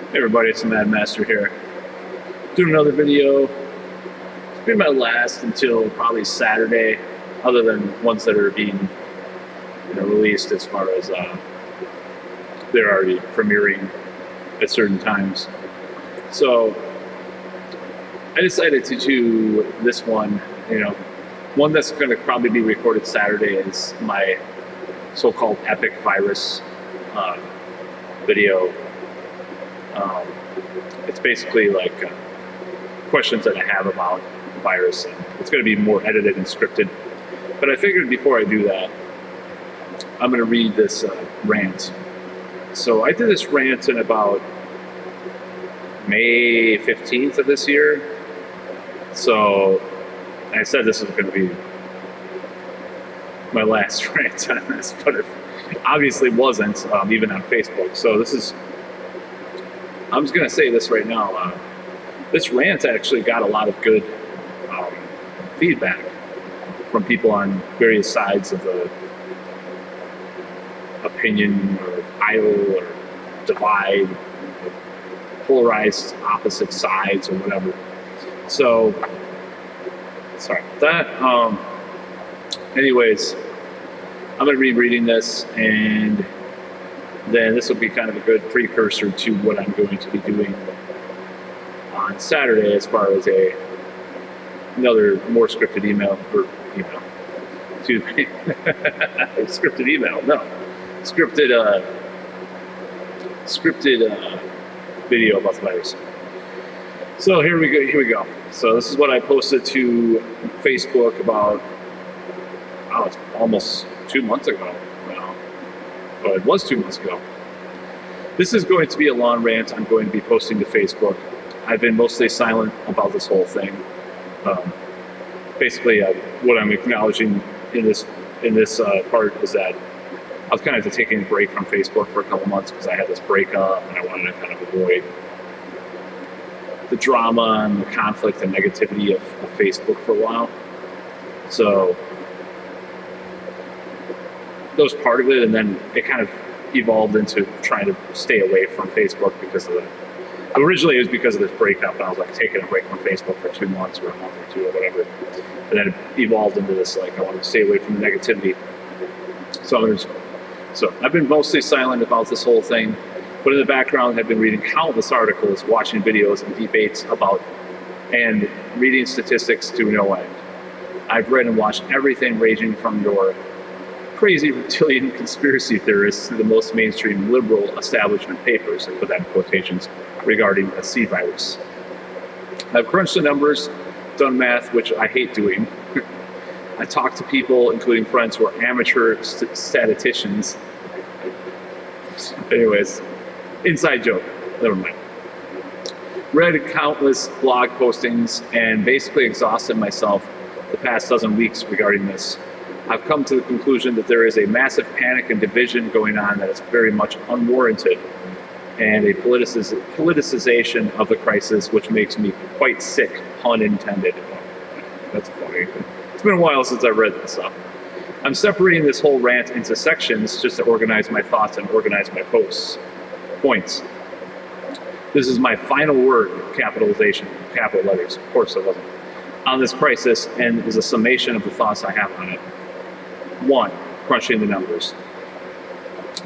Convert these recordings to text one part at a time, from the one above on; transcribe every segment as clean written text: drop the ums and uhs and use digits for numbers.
Hey everybody, it's the Mad Master here. Doing another video. It's been my last until probably Saturday, other than ones that are being released as far as they're already premiering at certain times. So I decided to do this one, one that's going to probably be recorded Saturday is my so-called epic virus video. It's basically like questions that I have about the virus, and it's going to be more edited and scripted. But I figured before I do that, I'm going to read this rant. So I did this rant in about May 15th of this year. So I said this was going to be my last rant on this, but it obviously wasn't, even on Facebook. So this is, I'm just going to say this right now. This rant actually got a lot of good feedback from people on various sides of the opinion or aisle or divide, polarized opposite sides or whatever. So, sorry about that. Anyways, I'm going to be reading this, and then this will be kind of a good precursor to what I'm going to be doing on Saturday as far as another more scripted email, or excuse me, scripted email, no, scripted video about the virus. So here we go. So this is what I posted to Facebook about, it's almost 2 months ago now. But it was 2 months ago. This is going to be a long rant I'm going to be posting to Facebook. I've been mostly silent about this whole thing. Basically, what I'm acknowledging in this part is that I was kind of taking a break from Facebook for a couple months because I had this breakup and I wanted to kind of avoid the drama and the conflict and negativity of Facebook for a while. So that was part of it, and then it kind of evolved into trying to stay away from Facebook because of originally it was because of this breakup, and I was like taking a break from Facebook for 2 months or a month or two or whatever. And then it evolved into this, like, I want to stay away from the negativity. So I've been mostly silent about this whole thing, but in the background I've been reading countless articles, watching videos and debates about, and reading statistics to no end. I've read and watched everything ranging from your crazy reptilian conspiracy theorists to the most mainstream liberal establishment papers, I put that in quotations, regarding a C virus. I've crunched the numbers, done math, which I hate doing. I talked to people, including friends who are amateur statisticians. Anyways, inside joke, never mind. Read countless blog postings and basically exhausted myself the past dozen weeks regarding this. I've come to the conclusion that there is a massive panic and division going on that is very much unwarranted, and a politicization of the crisis, which makes me quite sick, pun intended. That's funny. It's been a while since I read this stuff. I'm separating this whole rant into sections just to organize my thoughts and organize my points. This is my final word, capitalization, capital letters, of course it wasn't, on this crisis, and is a summation of the thoughts I have on it. 1, crunching the numbers.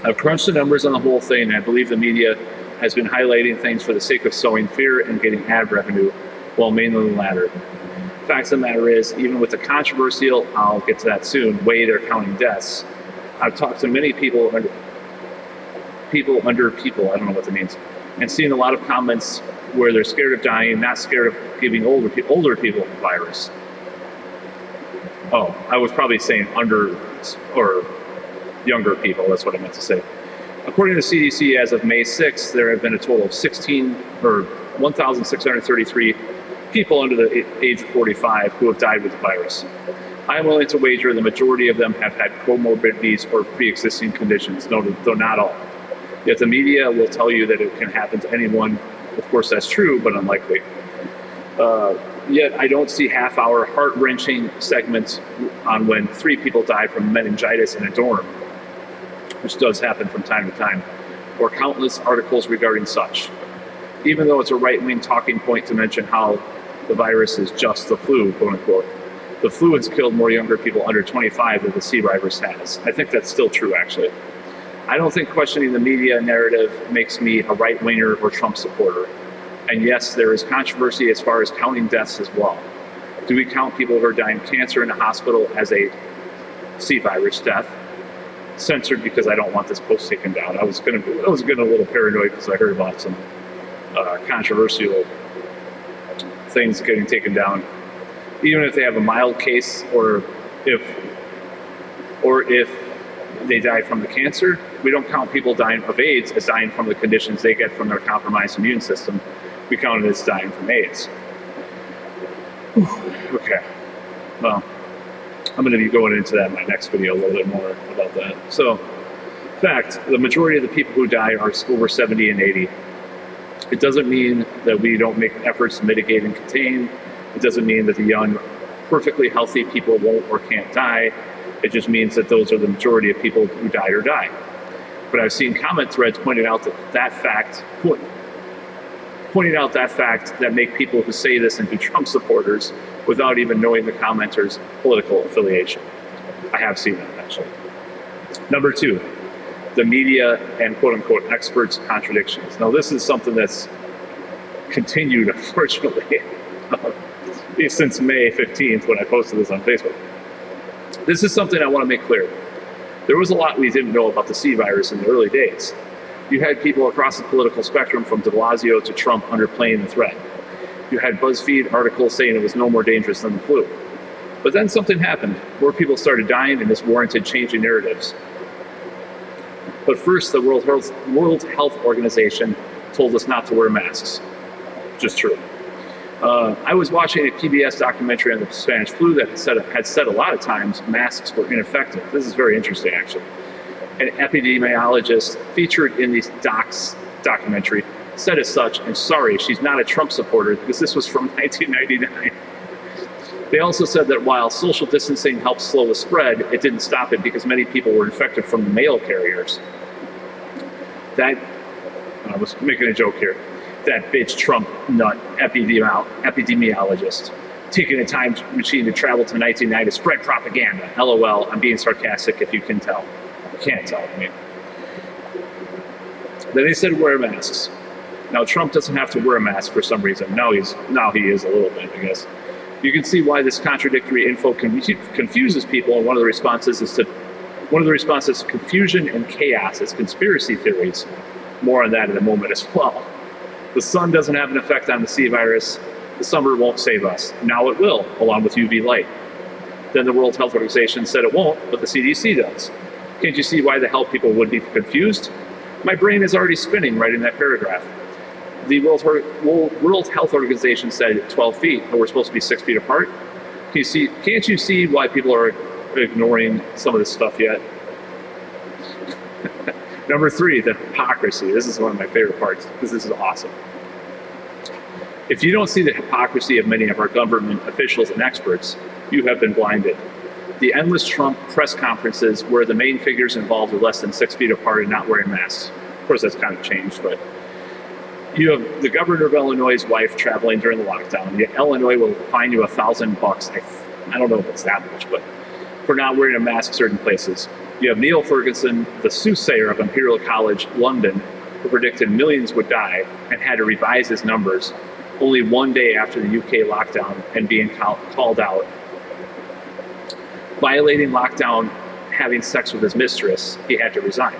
I've crunched the numbers on the whole thing, and I believe the media has been highlighting things for the sake of sowing fear and getting ad revenue, while mainly the latter. The fact of the matter is, even with the controversial, I'll get to that soon, way they're counting deaths, I've talked to many people, I don't know what that means, and seen a lot of comments where they're scared of dying, not scared of giving older people the virus. Oh, I was probably saying under or younger people, that's what I meant to say. According to the CDC, as of May 6th, there have been a total of 1,633 people under the age of 45 who have died with the virus. I am willing to wager the majority of them have had comorbidities or pre-existing conditions, though not all. Yet the media will tell you that it can happen to anyone. Of course, that's true, but unlikely. Yet I don't see half-hour heart-wrenching segments on when 3 people died from meningitis in a dorm, which does happen from time to time, or countless articles regarding such. even though it's a right-wing talking point to mention how the virus is just the flu, quote unquote. The flu has killed more younger people under 25 than the C virus has. I think that's still true, actually. I don't think questioning the media narrative makes me a right-winger or Trump supporter. And yes, there is controversy as far as counting deaths as well. Do we count people who are dying of cancer in the hospital as a C virus death? Censored because I don't want this post taken down. I was getting a little paranoid because I heard about some controversial things getting taken down. Even if they have a mild case, or if they die from the cancer, we don't count people dying of AIDS as dying from the conditions they get from their compromised immune system. We count it as dying from AIDS. Okay, well, I'm going to be going into that in my next video a little bit more about that. So, in fact, the majority of the people who die are over 70 and 80. It doesn't mean that we don't make efforts to mitigate and contain. It doesn't mean that the young, perfectly healthy people won't or can't die. It just means that those are the majority of people who died or die. But I've seen comment threads pointing out that fact that make people who say this into Trump supporters without even knowing the commenter's political affiliation. I have seen that, actually. Number two, the media and quote-unquote experts' contradictions. Now, this is something that's continued, unfortunately, since May 15th when I posted this on Facebook. This is something I want to make clear. There was a lot we didn't know about the C virus in the early days. You had people across the political spectrum from de Blasio to Trump underplaying the threat. You had BuzzFeed articles saying it was no more dangerous than the flu. But then something happened. More people started dying, and this warranted changing narratives. But first, the World Health Organization told us not to wear masks, which is true. I was watching a PBS documentary on the Spanish flu that had said a lot of times masks were ineffective. This is very interesting, actually. An epidemiologist featured in the documentary said as such, and sorry, she's not a Trump supporter because this was from 1999. They also said that while social distancing helped slow the spread, it didn't stop it because many people were infected from the mail carriers. I was making a joke here. That bitch Trump nut epidemiologist taking a time machine to travel to 1990 to spread propaganda. LOL, I'm being sarcastic if you can tell. You can't tell, I mean. Then they said wear masks. Now Trump doesn't have to wear a mask for some reason. Now he is a little bit, I guess. You can see why this contradictory info confuses people, and one of the responses is confusion and chaos as conspiracy theories. More on that in a moment as well. The sun doesn't have an effect on the C virus. The summer won't save us. Now it will, along with UV light. Then the World Health Organization said it won't, but the CDC does. Can't you see why the health people would be confused? My brain is already spinning right in that paragraph. The World Health Organization said 12 feet, but we're supposed to be 6 feet apart. Can't you see why people are ignoring some of this stuff yet? Number three, the hypocrisy. This is one of my favorite parts because this is awesome. If you don't see the hypocrisy of many of our government officials and experts, you have been blinded. The endless Trump press conferences where the main figures involved are less than 6 feet apart and not wearing masks. Of course, that's kind of changed, but you have the governor of Illinois' wife traveling during the lockdown. Illinois will fine you $1,000. I don't know if it's that much, but for not wearing a mask certain places. You have Neil Ferguson, the soothsayer of Imperial College London, who predicted millions would die and had to revise his numbers only one day after the UK lockdown and being called out. Violating lockdown, having sex with his mistress, he had to resign.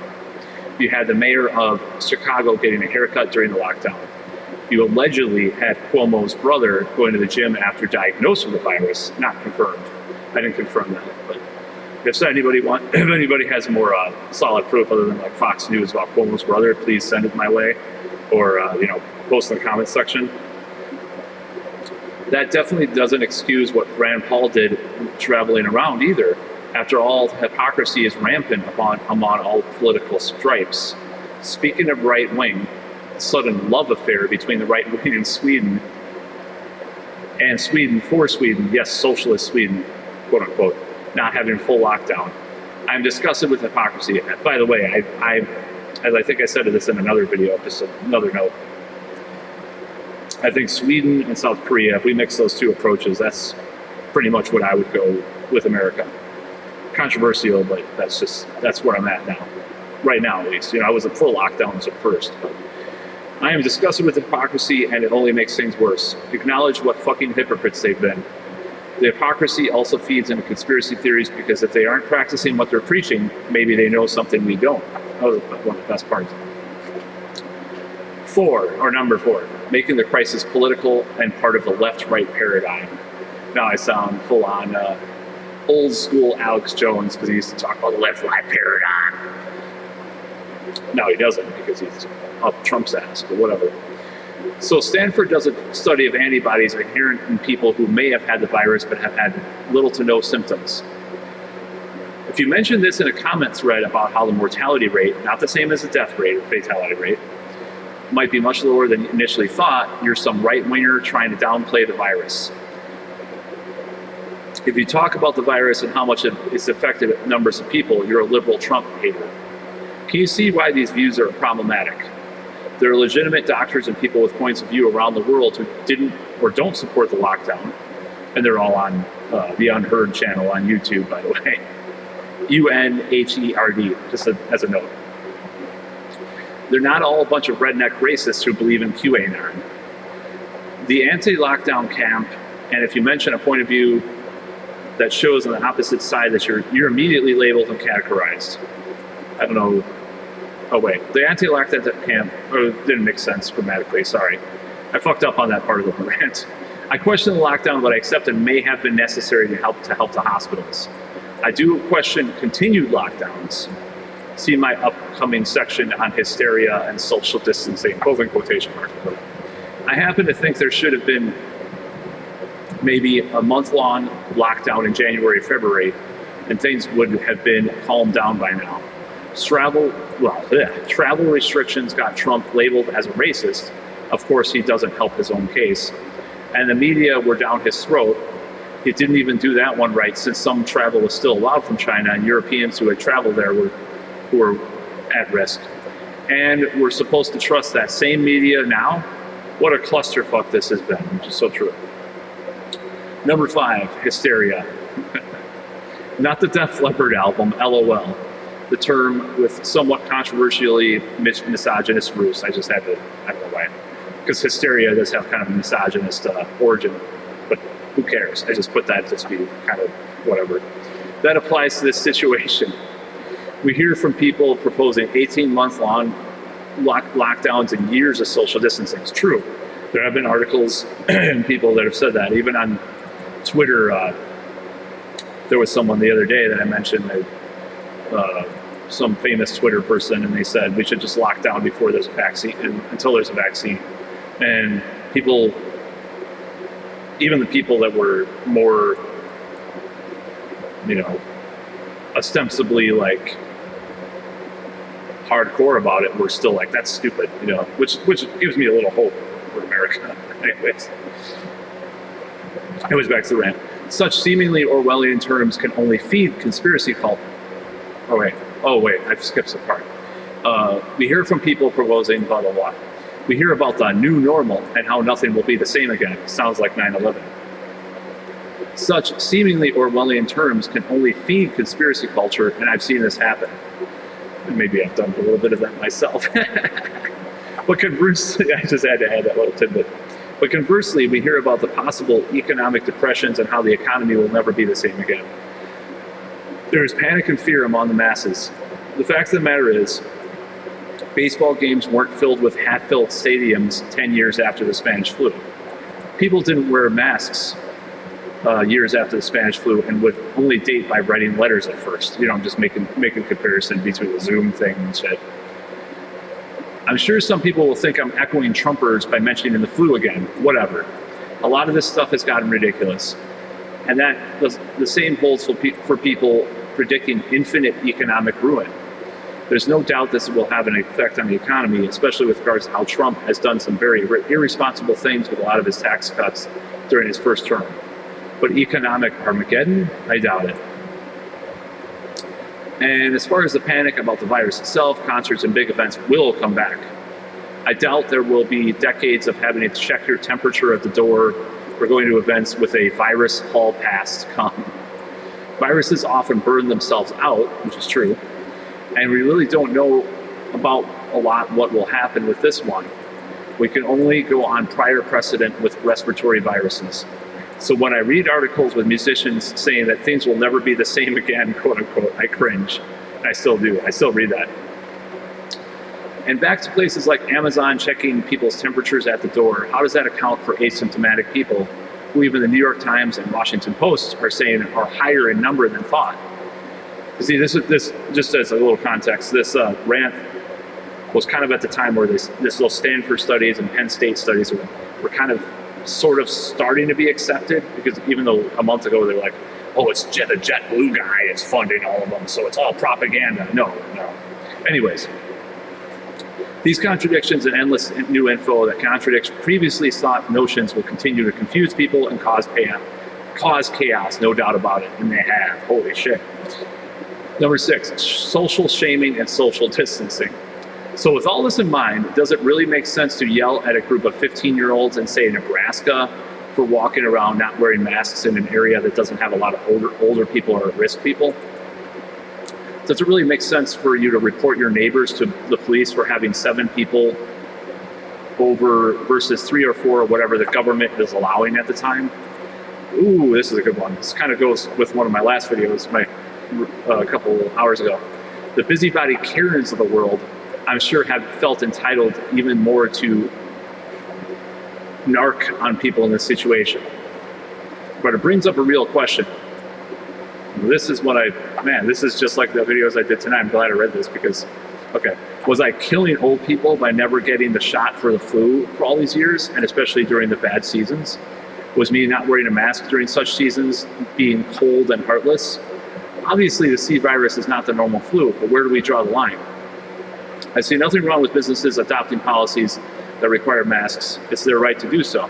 You had the mayor of Chicago getting a haircut during the lockdown. You allegedly had Cuomo's brother going to the gym after diagnosed with the virus, not confirmed. I didn't confirm that, but if anybody has more solid proof other than like Fox News about Cuomo's brother, please send it my way, or post in the comments section. That definitely doesn't excuse what Rand Paul did traveling around either. After all, hypocrisy is rampant among all political stripes. Speaking of right wing, sudden love affair between the right wing in Sweden and Sweden for Sweden, yes, socialist Sweden, quote unquote, not having full lockdown. I'm disgusted with hypocrisy. By the way, as I think I said this in another video, just another note. I think Sweden and South Korea, if we mix those two approaches, that's pretty much what I would go with America. Controversial, but that's where I'm at now. Right now, at least. I wasn't for lockdowns at first, but I am disgusted with hypocrisy, and it only makes things worse. Acknowledge what fucking hypocrites they've been. The hypocrisy also feeds into conspiracy theories, because if they aren't practicing what they're preaching, maybe they know something we don't. That was one of the best parts. Number four, making the crisis political and part of the left-right paradigm. Now I sound full on old school Alex Jones, because he used to talk about the left-right paradigm. No, he doesn't, because he's up Trump's ass, but whatever. So Stanford does a study of antibodies inherent in people who may have had the virus but have had little to no symptoms. If you mention this in a comment thread about how the mortality rate, not the same as the death rate or fatality rate, might be much lower than initially thought, you're some right-winger trying to downplay the virus. If you talk about the virus and how much it's affected numbers of people, you're a liberal Trump hater. Can you see why these views are problematic? There are legitimate doctors and people with points of view around the world who didn't or don't support the lockdown, and they're all on the Unheard channel on YouTube, by the way. UNHERD, just as a note. They're not all a bunch of redneck racists who believe in QAnon. The anti-lockdown camp, and if you mention a point of view that shows on the opposite side, that you're immediately labeled and categorized. I don't know. Oh wait, the anti-lockdown camp didn't make sense grammatically. Sorry, I fucked up on that part of the rant. I question the lockdown, but I accept it may have been necessary to help the hospitals. I do question continued lockdowns. See my upcoming section on hysteria and social distancing, closing quotation marks. I happen to think there should have been maybe a month-long lockdown in January, February, and things would have been calmed down by now. Travel restrictions got Trump labeled as a racist. Of course, he doesn't help his own case. And the media were down his throat. It didn't even do that one right, since some travel was still allowed from China, and Europeans who had traveled there were at risk. And we're supposed to trust that same media now? What a clusterfuck this has been, which is so true. Number 5, hysteria. Not the Def Leppard album, LOL. The term with somewhat controversially misogynist roots. I just had to, I don't know why. Because hysteria does have kind of a misogynist origin, but who cares? I just put that to be kind of whatever. That applies to this situation. We hear from people proposing 18-month-long lockdowns and years of social distancing. It's true. There have been articles and people that have said that. Even on Twitter, there was someone the other day that I mentioned, that some famous Twitter person, and they said we should just lock down before there's a vaccine, until there's a vaccine. And people, even the people that were more, ostensibly like hardcore about it, were still like, that's stupid, which gives me a little hope for America. Anyways, back to the rant. Such seemingly Orwellian terms can only feed conspiracy cult. Oh wait, I've skipped some part. We hear from people proposing blah, blah, blah. We hear about the new normal and how nothing will be the same again. Sounds like 9/11. Such seemingly Orwellian terms can only feed conspiracy culture, and I've seen this happen. And maybe I've done a little bit of that myself. But conversely, I just had to add that little tidbit. But conversely, we hear about the possible economic depressions and how the economy will never be the same again. There is panic and fear among the masses. The fact of the matter is, baseball games weren't filled with half-filled stadiums 10 years after the Spanish flu. People didn't wear masks years after the Spanish flu, and would only date by writing letters at first. I'm just making comparison between the Zoom thing and shit. I'm sure some people will think I'm echoing Trumpers by mentioning the flu again. Whatever. A lot of this stuff has gotten ridiculous. And that the same holds for people predicting infinite economic ruin. There's no doubt this will have an effect on the economy, especially with regards to how Trump has done some very irresponsible things with a lot of his tax cuts during his first term. But economic Armageddon, I doubt it. And as far as the panic about the virus itself, concerts and big events will come back. I doubt there will be decades of having to check your temperature at the door or going to events with a virus hall pass to come. Viruses often burn themselves out, which is true, and we really don't know about a lot what will happen with this one. We can only go on prior precedent with respiratory viruses. So when I read articles with musicians saying that things will never be the same again, quote unquote, I cringe. I still do. I still read that. And back to places like Amazon checking people's temperatures at the door, how does that account for asymptomatic people who even the New York Times and Washington Post are saying are higher in number than thought? You see, this just as a little context, this Rant was kind of at the time where this little Stanford studies and Penn State studies were kind of sort of starting to be accepted, because even though a month ago they were like, oh, it's the JetBlue guy is funding all of them, so it's all propaganda. No. Anyways, these contradictions and endless new info that contradicts previously thought notions will continue to confuse people and cause chaos, no doubt about it, and they have. Holy shit. Number 6, social shaming and social distancing. So with all this in mind, does it really make sense to yell at a group of 15-year-olds in, say, Nebraska for walking around not wearing masks in an area that doesn't have a lot of older people or at-risk people? Does it really make sense for you to report your neighbors to the police for having 7 people over versus 3 or 4 or whatever the government is allowing at the time? Ooh, this is a good one. This kind of goes with one of my last videos, a couple hours ago. The busybody Karens of the world, I'm sure, have felt entitled even more to narc on people in this situation. But it brings up a real question. This is this is just like the videos I did tonight. I'm glad I read this because, okay, was I killing old people by never getting the shot for the flu for all these years, and especially during the bad seasons? Was me not wearing a mask during such seasons being cold and heartless? Obviously, the C virus is not the normal flu, but where do we draw the line? I see nothing wrong with businesses adopting policies that require masks. It's their right to do so.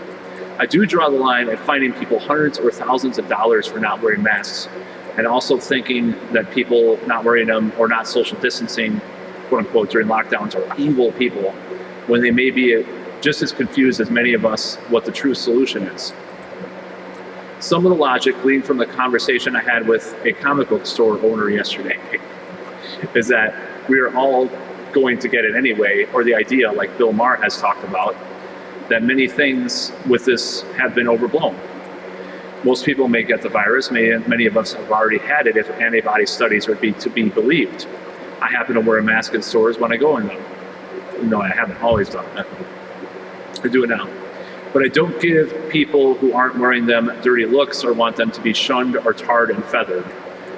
I do draw the line at finding people hundreds or thousands of dollars for not wearing masks, and also thinking that people not wearing them or not social distancing, quote unquote, during lockdowns are evil people, when they may be just as confused as many of us what the true solution is. Some of the logic gleaned from the conversation I had with a comic book store owner yesterday is that we are all going to get it anyway, or the idea, like Bill Maher has talked about, that many things with this have been overblown. Most people may get the virus. Many of us have already had it if antibody studies are to be believed. I happen to wear a mask in stores when I go in them. No, I haven't always done that. I do it now. But I don't give people who aren't wearing them dirty looks or want them to be shunned or tarred and feathered.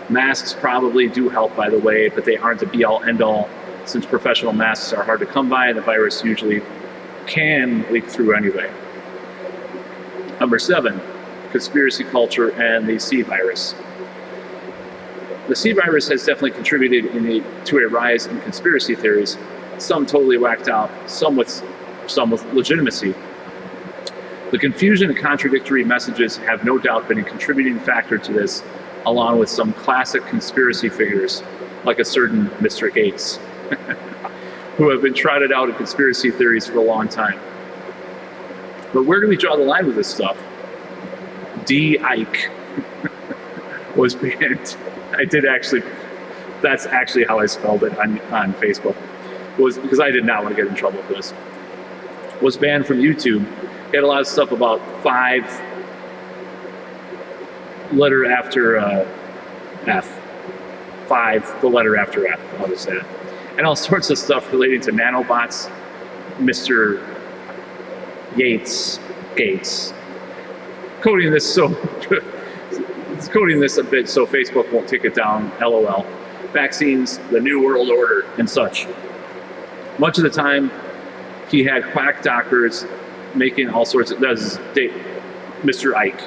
Masks probably do help, by the way, but they aren't the be-all, end-all, since professional masks are hard to come by and the virus usually can leak through anyway. Number 7, conspiracy culture and the C virus. The C virus has definitely contributed to a rise in conspiracy theories, some totally whacked out, some with legitimacy. The confusion and contradictory messages have no doubt been a contributing factor to this, along with some classic conspiracy figures, like a certain Mr. Yates, who have been trotted out in conspiracy theories for a long time. But where do we draw the line with this stuff? D. Ike was banned. That's actually how I spelled it on Facebook, was because I did not want to get in trouble for this. Was banned from YouTube. He had a lot of stuff about 5 letter after F. 5, the letter after F, I'll just say it. And all sorts of stuff relating to nanobots, Mr. Gates, coding this a bit so Facebook won't take it down, LOL. Vaccines, the New World Order, and such. Much of the time, he had quack doctors making all sorts of, Mr. Ike.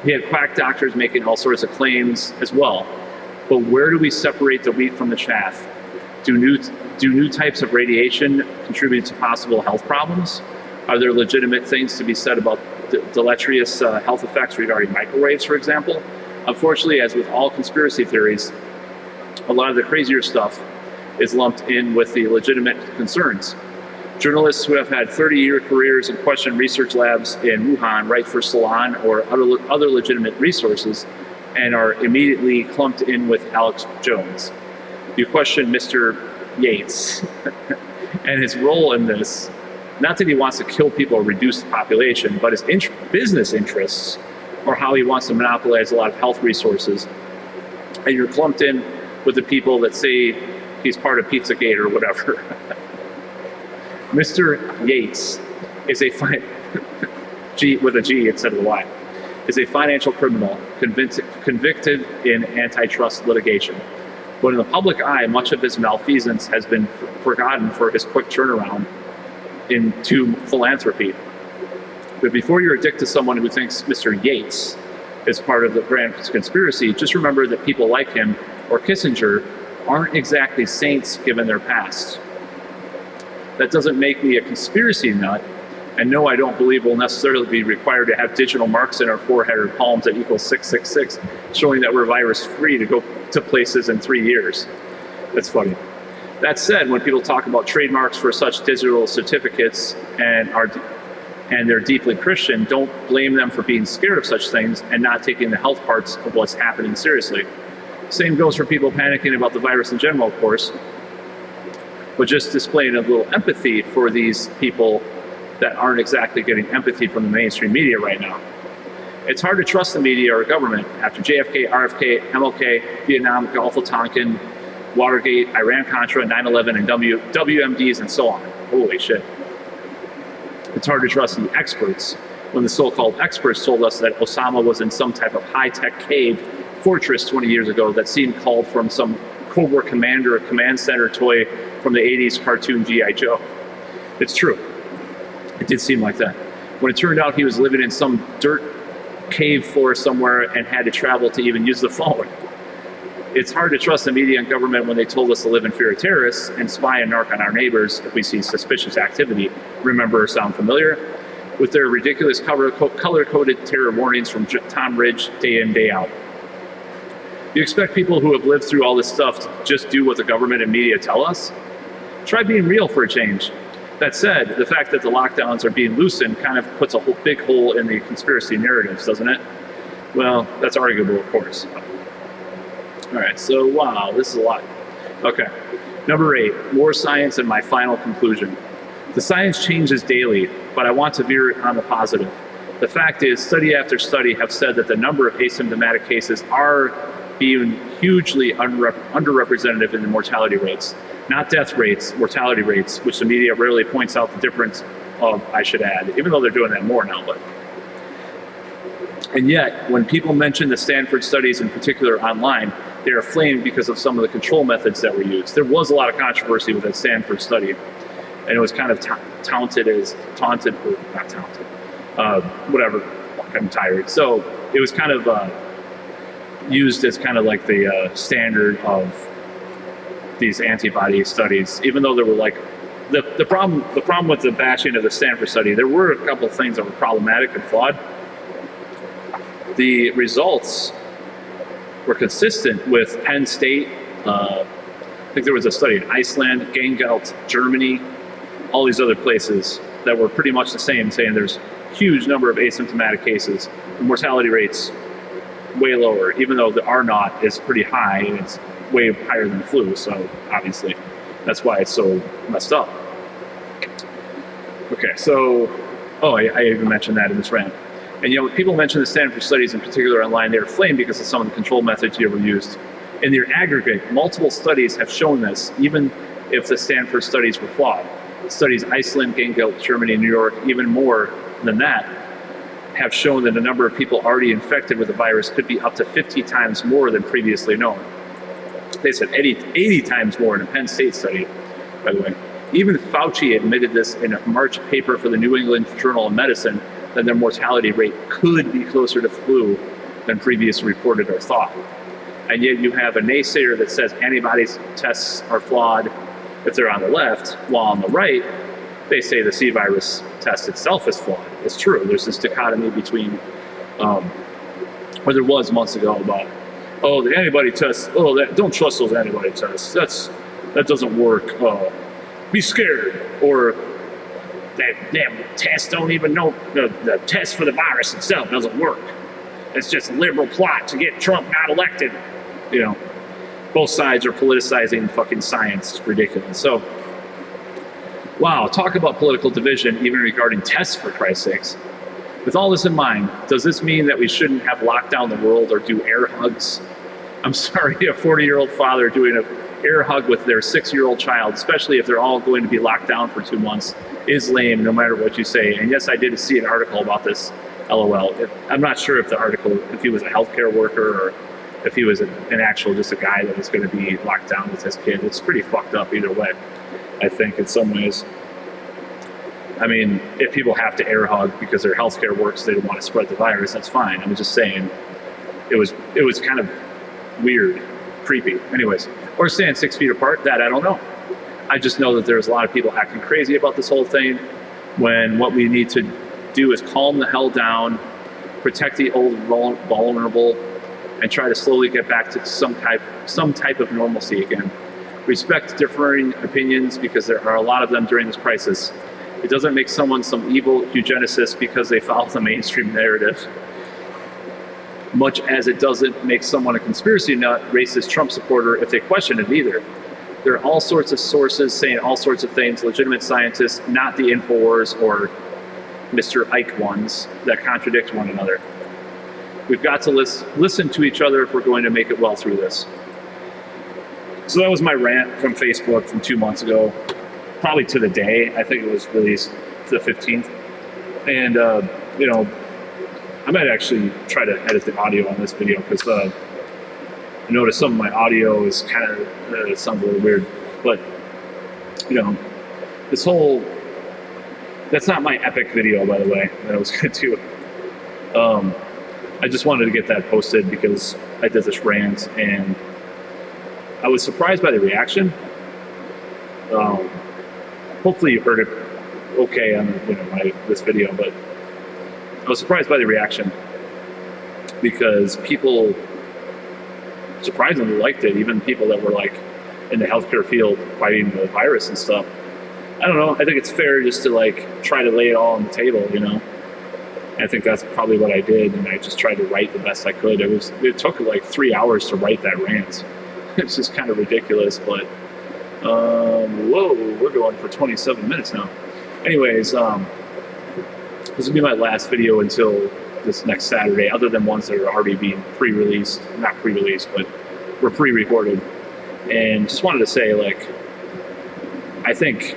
He had quack doctors making all sorts of claims as well. But where do we separate the wheat from the chaff? Do new types of radiation contribute to possible health problems? Are there legitimate things to be said about deleterious health effects regarding microwaves, for example? Unfortunately, as with all conspiracy theories, a lot of the crazier stuff is lumped in with the legitimate concerns. Journalists who have had 30-year careers in question research labs in Wuhan write for Salon or other legitimate resources and are immediately clumped in with Alex Jones. You question Mr. Yates and his role in this, not that he wants to kill people or reduce the population, but his business interests or how he wants to monopolize a lot of health resources. And you're clumped in with the people that say he's part of Pizzagate or whatever. Mr. Yates is a G with a G instead of a Y, is a financial criminal convicted in antitrust litigation. But in the public eye, much of his malfeasance has been forgotten for his quick turnaround into philanthropy. But before you're addicted to someone who thinks Mr. Yates is part of the grand conspiracy, just remember that people like him or Kissinger aren't exactly saints given their past. That doesn't make me a conspiracy nut, and no, I don't believe we'll necessarily be required to have digital marks in our forehead or palms that equals 666, showing that we're virus-free to go to places in 3 years. That's funny. That said, when people talk about trademarks for such digital certificates and they're deeply Christian, don't blame them for being scared of such things and not taking the health parts of what's happening seriously. Same goes for people panicking about the virus in general, of course, but just displaying a little empathy for these people that aren't exactly getting empathy from the mainstream media right now. It's hard to trust the media or government after JFK, RFK, MLK, Vietnam, Gulf of Tonkin, Watergate, Iran-Contra, 9/11, and WMDs, and so on. Holy shit. It's hard to trust the experts when the so-called experts told us that Osama was in some type of high-tech cave fortress 20 years ago that seemed called from some Cobra Commander or Command Center toy from the 80s cartoon G.I. Joe. It's true. It did seem like that. When it turned out he was living in some dirt cave floor somewhere and had to travel to even use the phone. It's hard to trust the media and government when they told us to live in fear of terrorists and spy and narc on our neighbors if we see suspicious activity. Remember or sound familiar? With their ridiculous color-coded terror warnings from Tom Ridge day in, day out. You expect people who have lived through all this stuff to just do what the government and media tell us? Try being real for a change. That said, the fact that the lockdowns are being loosened kind of puts a whole big hole in the conspiracy narratives, doesn't it? Well, that's arguable, of course. All right, so wow, this is a lot. Okay, number 8, more science and my final conclusion. The science changes daily, but I want to veer it on the positive. The fact is, study after study have said that the number of asymptomatic cases are being hugely underrepresented in the mortality rates. Not death rates, mortality rates, which the media rarely points out the difference of, I should add, even though they're doing that more now. But. And yet, when people mention the Stanford studies in particular online, they are flamed because of some of the control methods that were used. There was a lot of controversy with that Stanford study, and it was kind of taunted, whatever, I'm tired. So it was kind of used as kind of like the standard of these antibody studies, even though there were like, the problem with the bashing of the Stanford study, there were a couple of things that were problematic and flawed. The results were consistent with Penn State. I think there was a study in Iceland, Gangelt, Germany, all these other places that were pretty much the same, saying there's huge number of asymptomatic cases. The mortality rates way lower, even though the R naught is pretty high and it's way higher than the flu. So obviously that's why it's so messed up. Okay, so, I even mentioned that in this rant. And when people mention the Stanford studies in particular online, they're flamed because of some of the control methods that were used. In their aggregate, multiple studies have shown this, even if the Stanford studies were flawed. Studies Iceland, Gangelt, Germany, New York, even more than that, have shown that the number of people already infected with the virus could be up to 50 times more than previously known. They said 80 times more in a Penn State study, by the way. Even Fauci admitted this in a March paper for the New England Journal of Medicine, that their mortality rate could be closer to flu than previously reported or thought. And yet you have a naysayer that says antibody tests are flawed if they're on the left, while on the right, they say the C virus test itself is flawed. It's true. There's this dichotomy between, or there was months ago about, the antibody tests, don't trust those antibody tests. That doesn't work. Be scared. Or that damn tests don't even know the test for the virus itself doesn't work. It's just a liberal plot to get Trump not elected. You know, both sides are politicizing fucking science. It's ridiculous. So, wow, talk about political division even regarding tests, for Christ's sakes. With all this in mind, does this mean that we shouldn't have locked down the world or do air hugs? I'm sorry, a 40-year-old father doing an air hug with their 6-year-old child, especially if they're all going to be locked down for 2 months, is lame no matter what you say. And yes, I did see an article about this, LOL. I'm not sure if the article, if he was a healthcare worker or if he was an actual, just a guy that was going to be locked down with his kid. It's pretty fucked up either way, I think, in some ways. I mean, if people have to air hug because their healthcare works, they don't want to spread the virus, that's fine. I'm just saying it was kind of weird, creepy. Anyways, or stand 6 feet apart, that I don't know. I just know that there's a lot of people acting crazy about this whole thing when what we need to do is calm the hell down, protect the old vulnerable, and try to slowly get back to some type of normalcy again. Respect differing opinions because there are a lot of them during this crisis. It doesn't make someone some evil eugenicist because they follow the mainstream narrative, much as it doesn't make someone a conspiracy nut, racist Trump supporter if they question it either. There are all sorts of sources saying all sorts of things, legitimate scientists, not the InfoWars or Mr. Ike ones that contradict one another. We've got to listen to each other if we're going to make it well through this. So that was my rant from Facebook from 2 months ago. Probably to the day. I think it was released the 15th. And, you know, I might actually try to edit the audio on this video because I noticed some of my audio is kind of, sounds a little weird. But, you know, this whole, that's not my epic video, by the way, that I was going to do. I just wanted to get that posted because I did this rant and I was surprised by the reaction. Hopefully you heard it okay on this video, but I was surprised by the reaction because people surprisingly liked it, even people that were like in the healthcare field fighting the virus and stuff. I don't know, I think it's fair just to like try to lay it all on the table, you know? I think that's probably what I did, and I just tried to write the best I could. It took like 3 hours to write that rant. It's just kind of ridiculous, but whoa, we're going for 27 minutes now. Anyways, this will be my last video until this next Saturday, other than ones that are already being pre-released, not pre-released, but were pre-recorded. And just wanted to say, like, I think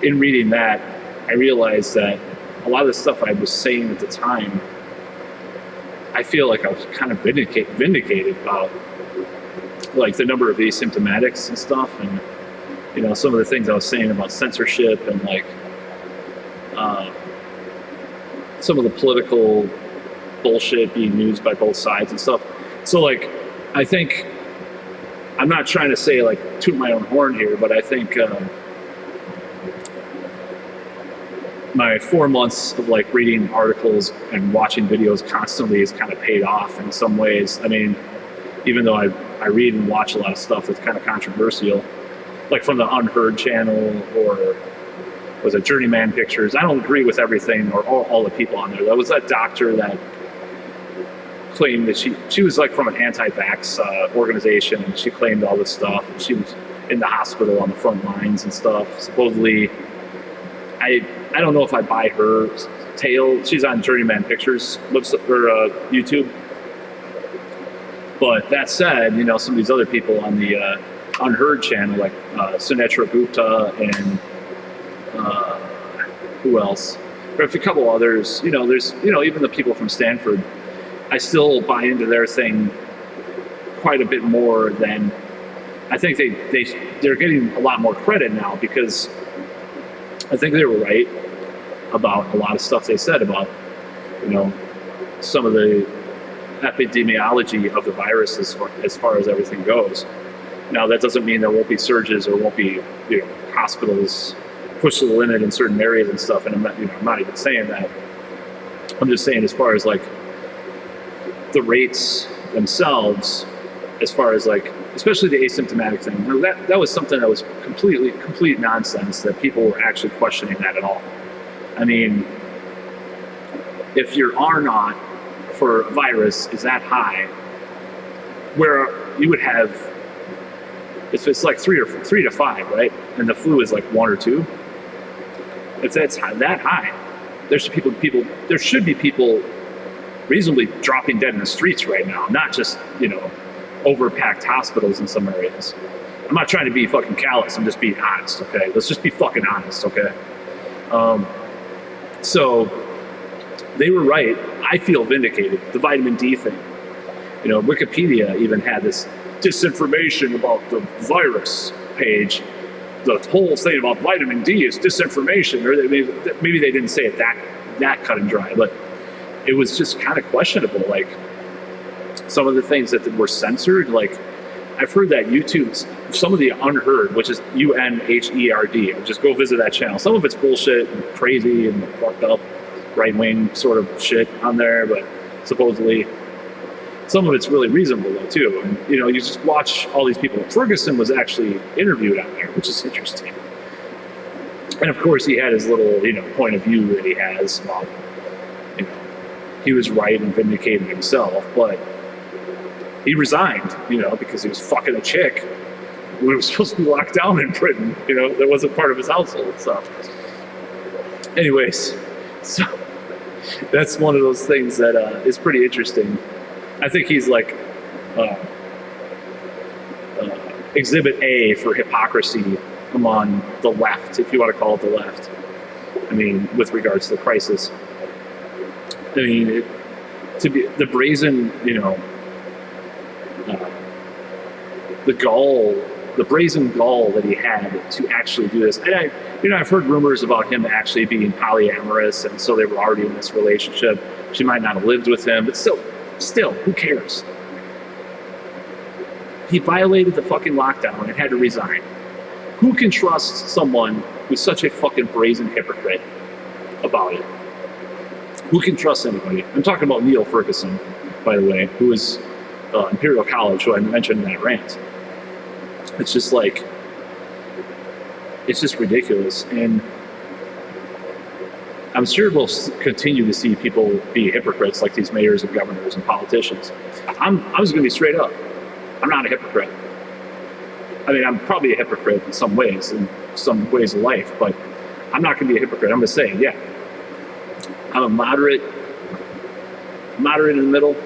in reading that, I realized that a lot of the stuff I was saying at the time, I feel like I was kind of vindicated about, like, the number of asymptomatics and stuff, and, you know, some of the things I was saying about censorship and, like, some of the political bullshit being used by both sides and stuff. So, like, I think, I'm not trying to say, like, toot my own horn here, but I think my 4 months of, like, reading articles and watching videos constantly has kind of paid off in some ways. I mean, even though I read and watch a lot of stuff that's kind of controversial, like from the Unheard channel or was it Journeyman Pictures. I don't agree with everything or all the people on there. There was that doctor that claimed that she was like from an anti-vax organization, and she claimed all this stuff. And she was in the hospital on the front lines and stuff. Supposedly, I don't know if I buy her tale. She's on Journeyman Pictures YouTube. But that said, you know, some of these other people on the Unheard channel, like Sunetra Gupta and who else? There's a couple others. You know, there's, you know, even the people from Stanford. I still buy into their thing quite a bit more than I think they're getting a lot more credit now, because I think they were right about a lot of stuff they said about, you know, some of the epidemiology of the virus as far as everything goes. Now, that doesn't mean there won't be surges or won't be, you know, hospitals push to the limit in certain areas and stuff. And I'm not even saying that. I'm just saying, as far as like the rates themselves, as far as like especially the asymptomatic thing. That was something that was complete nonsense, that people were actually questioning that at all. I mean, if your R naught for a virus is that high, where you would have, if it's like 3 to 5, right? And the flu is like 1 or 2. If that's that high, there should be people reasonably dropping dead in the streets right now, not just, overpacked hospitals in some areas. I'm not trying to be fucking callous. I'm just being honest, okay? Let's just be fucking honest, okay? So they were right. I feel vindicated. The vitamin D thing. Wikipedia even had this disinformation about the virus page. The whole thing about vitamin D is disinformation. Or maybe they didn't say it that cut and dry, but it was just kind of questionable. Like, some of the things that were censored, like, I've heard that YouTube's, some of the unheard, which is UNHERD, just go visit that channel. Some of it's bullshit and crazy and fucked up right-wing sort of shit on there, but supposedly some of it's really reasonable though too. And you just watch all these people. Ferguson was actually interviewed on there, which is interesting. And of course he had his little, point of view that he has about, he was right and vindicated himself, but he resigned, because he was fucking a chick who was supposed to be locked down in Britain, that wasn't part of his household. So anyways, so that's one of those things that is pretty interesting. I think he's like exhibit A for hypocrisy among the left, if you want to call it the left. I mean, with regards to the crisis. I mean, to be the brazen, the brazen gall that he had to actually do this. And I've heard rumors about him actually being polyamorous, and so they were already in this relationship. She might not have lived with him, but still, who cares? He violated the fucking lockdown and had to resign. Who can trust someone who's such a fucking brazen hypocrite about it? Who can trust anybody? I'm talking about Neil Ferguson, by the way, who is Imperial College, who I mentioned in that rant. It's just like, it's just ridiculous. And I'm sure we'll continue to see people be hypocrites, like these mayors and governors and politicians. I'm just going to be straight up. I'm not a hypocrite. I mean, I'm probably a hypocrite in some ways of life, but I'm not going to be a hypocrite. I'm going to say, yeah, I'm a moderate in the middle,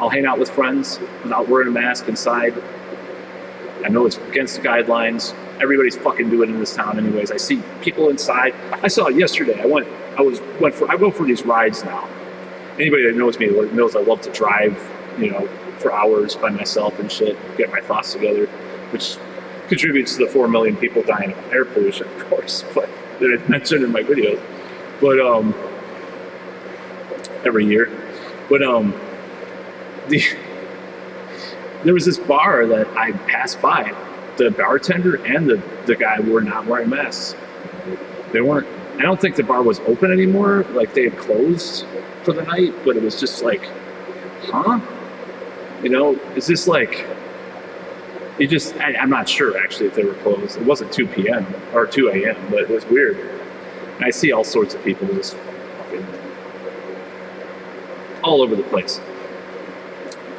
I'll hang out with friends without wearing a mask inside. I know it's against the guidelines. Everybody's fucking doing it in this town anyways. I see people inside. I saw it yesterday. I go for these rides now. Anybody that knows me knows I love to drive, for hours by myself and shit, get my thoughts together, which contributes to the 4 million people dying of air pollution, of course, but that I mentioned in my videos. But every year. But there was this bar that I passed by. The bartender and the guy were not wearing masks. They weren't. I don't think the bar was open anymore. Like, they had closed for the night, but it was just like, huh? Is this like, I'm not sure actually if they were closed. It wasn't 2 p.m. or 2 a.m., but it was weird. And I see all sorts of people just fucking all over the place.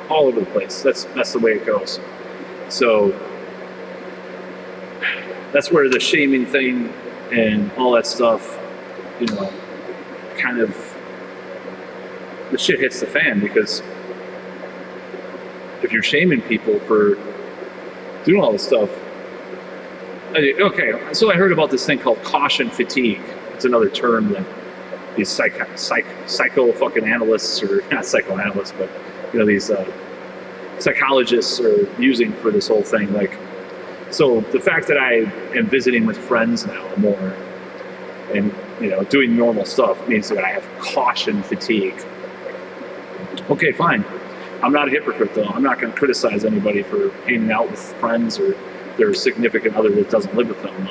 All over the place. That's the way it goes. So that's where the shaming thing and all that stuff, kind of, the shit hits the fan, because if you're shaming people for doing all this stuff, okay, so I heard about this thing called caution fatigue. It's another term that these psycho fucking analysts, or not psychoanalysts, but these psychologists are using for this whole thing. Like, so the fact that I am visiting with friends now more and doing normal stuff means that I have caution fatigue. Okay, fine. I'm not a hypocrite though. I'm not going to criticize anybody for hanging out with friends or their significant other that doesn't live with them.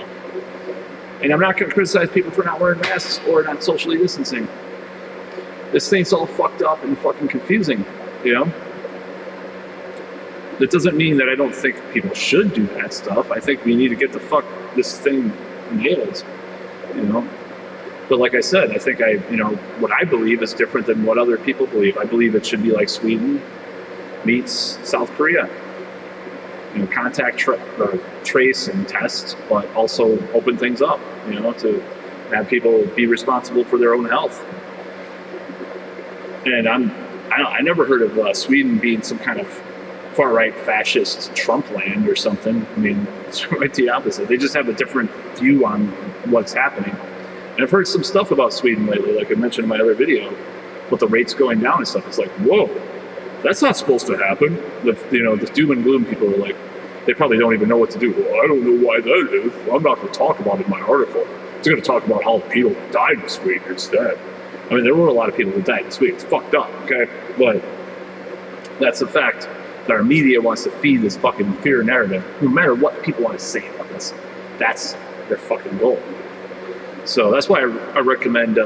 And I'm not going to criticize people for not wearing masks or not socially distancing. This thing's all fucked up and fucking confusing, That doesn't mean that I don't think people should do that stuff. I think we need to get the fuck this thing nailed, you know. But like I said, I think what I believe is different than what other people believe. I believe it should be like Sweden meets South Korea. You know, contact trace and test, but also open things up, you know, to have people be responsible for their own health. And I never heard of Sweden being some kind of far-right fascist Trump land or something. I mean, it's quite the opposite. They just have a different view on what's happening. And I've heard some stuff about Sweden lately, like I mentioned in my other video, with the rates going down and stuff. It's like, whoa, that's not supposed to happen. The doom and gloom people are like, they probably don't even know what to do. Well, I don't know why that is. I'm not going to talk about it in my article. I'm going to talk about how people died in Sweden instead. I mean, there were a lot of people who died in Sweden. It's fucked up, okay? But that's the fact that our media wants to feed this fucking fear narrative, no matter what people want to say about this. That's their fucking goal. So that's why I recommend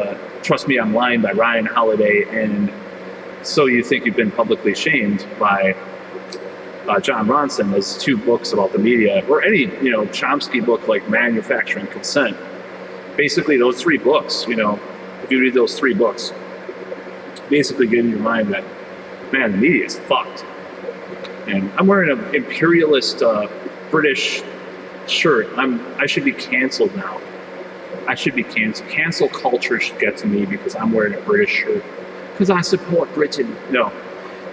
Trust Me I'm Lying by Ryan Holiday and So You Think You've Been Publicly Shamed by John Ronson as two books about the media, or any, Chomsky book like Manufacturing Consent. Basically, those three books, if you read those three books, basically get in your mind that, man, the media is fucked. And I'm wearing an imperialist British shirt. I should be canceled now. I should be canceled. Cancel culture should get to me because I'm wearing a British shirt. Because I support Britain. No.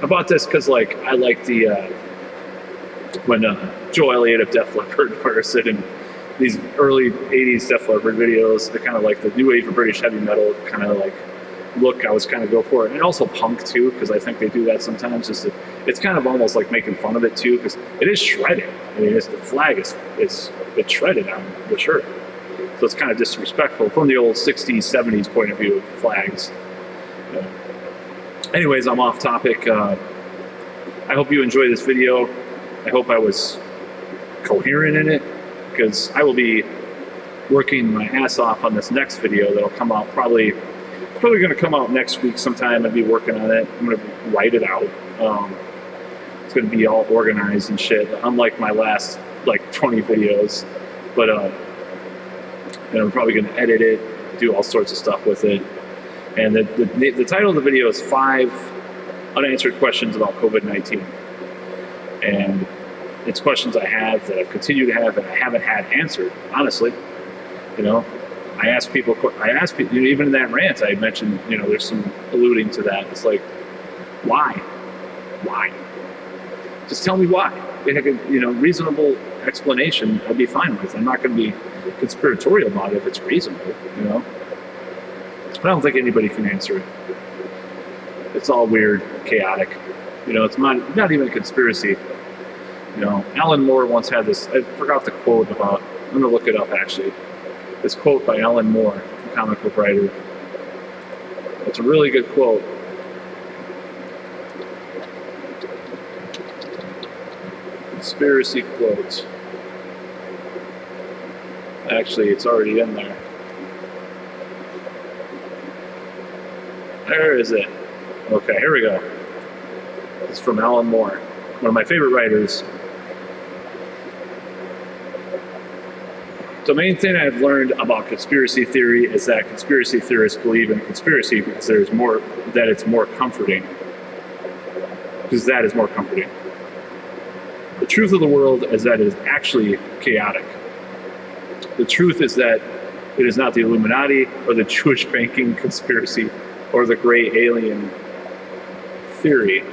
I bought this because, I like the, when Joe Elliott of Def Leppard first did in these early 80s Def Leppard videos, the kind of like the new wave of British heavy metal kind of like look, I was kind of go for it. And also punk too, because I think they do that sometimes. It's kind of almost like making fun of it too, because it is shredded. I mean, the flag is it's shredded on the shirt. So it's kind of disrespectful from the old 60s, 70s point of view of flags. Anyways, I'm off topic. I hope you enjoyed this video. I hope I was coherent in it, because I will be working my ass off on this next video that'll come out probably going to come out next week sometime. I'll be working on it. I'm going to write it out. It's going to be all organized and shit, unlike my last 20 videos. But I'm probably going to edit it, do all sorts of stuff with it. And the title of the video is 5 Unanswered Questions About COVID-19. And it's questions I have that I've continued to have and I haven't had answered, honestly. I ask people, even in that rant I mentioned, there's some alluding to that. It's like, why? Why? Just tell me why. Reasonable explanation I'd be fine with. I'm not going to be conspiratorial about it if it's reasonable, I don't think anybody can answer it. It's all weird, chaotic. It's not even a conspiracy. Alan Moore once had this, I forgot the quote about, I'm going to look it up actually. This quote by Alan Moore, a comic book writer. It's a really good quote. Conspiracy quote. Actually, it's already in there. There is it. Okay, here we go. It's from Alan Moore, one of my favorite writers. The main thing I've learned about conspiracy theory is that conspiracy theorists believe in conspiracy because it's more comforting. Because that is more comforting. The truth of the world is that it is actually chaotic. The truth is that it is not the Illuminati or the Jewish banking conspiracy or the gray alien theory.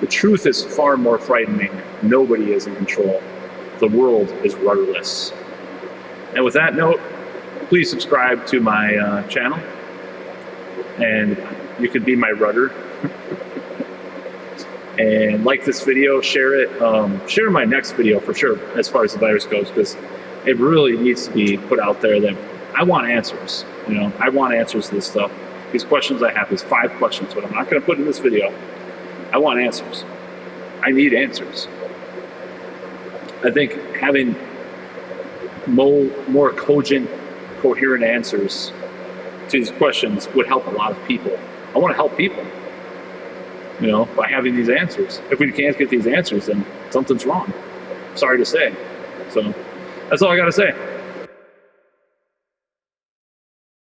The truth is far more frightening. Nobody is in control. The world is rudderless. And with that note, please subscribe to my channel, and you can be my rudder. And like this video, share it. Share my next video for sure, as far as the virus goes, because it really needs to be put out there that I want answers. I want answers to this stuff. These questions I have, is 5 questions, but I'm not going to put in this video. I want answers. I need answers. I think having more cogent, coherent answers to these questions would help a lot of people. I want to help people. you know, by having these answers. If we can't get these answers, then something's wrong. Sorry to say. So that's all I got to say.